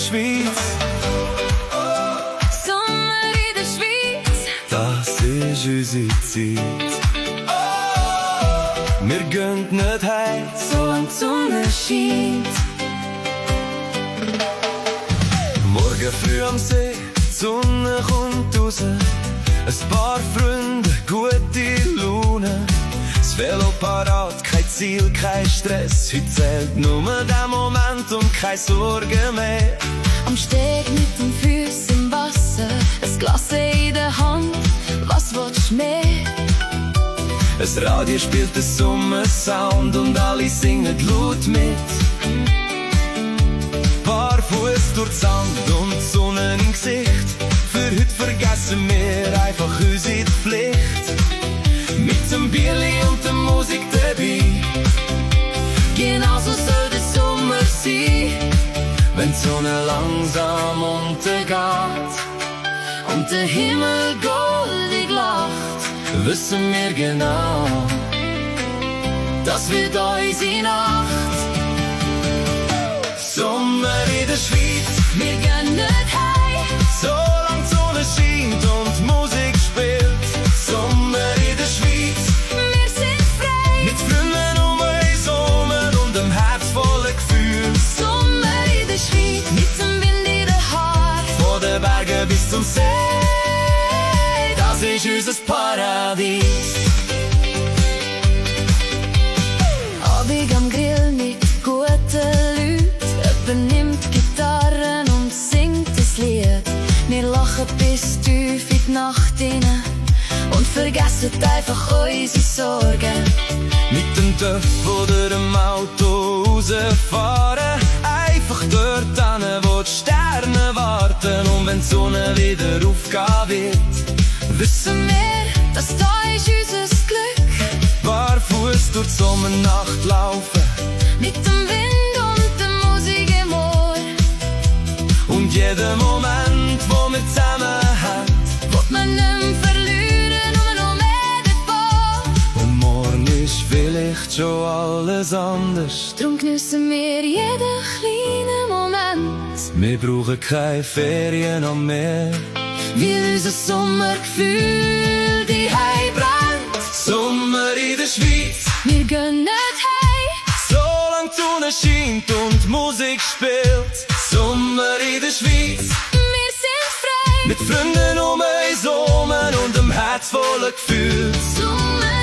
Schweiz. Sommer in der Schweiz, Das ist unsere Zeit. Wir gehen nicht heim, solange die Sonne scheint. morgen früh am See, die Sonne kommt raus. Ein paar Freunde, gute Laune. Das Velo parat, kein Ziel, kein Stress. Heute zählt nur der Moment und keine Sorgen mehr. Am Steg mit den Füßen im Wasser, ein Glas in der Hand, was willst du mehr? Das Radio spielt den Sommersound und alle singen laut mit. Barfuß durch den Sand und die Sonne im Gesicht. Für heute vergessen wir einfach unsere Pflicht. Mit dem Bierli und der Musik dabei. Genauso soll der Sommer sein. Wenn die Sonne langsam untergeht Und der Himmel goldig lacht, wissen wir genau, das wird unsere Nacht. Sommer in der Schweiz, Wir gehen nicht heim, solange die Sonne scheint und die Musik spielt. Sommer in der Schweiz, wir sind frei. mit Freunden um uns herum und einem Herz voller Gefühl. Sommer in der Schweiz, mit dem Wind in den Haar. Von den Bergen bis zum See, das ist unser Paradies. Abend am Grill mit guten Leuten. Jemand nimmt Gitarren und singt das Lied. Wir lachen bis tief in die Nacht hinein und vergessen einfach unsere Sorgen. Mit dem Töff oder dem Auto rausfahren, einfach dort hin, wo die Sterne warten. Und wenn die Sonne wieder aufgehen wird, Wissen wir, dass da ist unser Glück. barfuß durch die Sommernacht laufen. Mit dem Wind und der Musik im Ohr. Und jeden Moment, wo wir zusammen haben, Wollt man nicht mehr verlieren, nur noch mehr davon. und morgen ist vielleicht schon alles anders. Drum geniessen wir jeden kleinen Moment. Wir brauchen keine Ferien noch mehr. Wie unser Sommergefühl die Hei brennt. Sommer in der Schweiz, Wir gehen nicht heim, solange die Sonne scheint und die Musik spielt. Sommer in der Schweiz, wir sind frei. mit Freunden um uns herum und einem Herz voller Gefühl. Sommer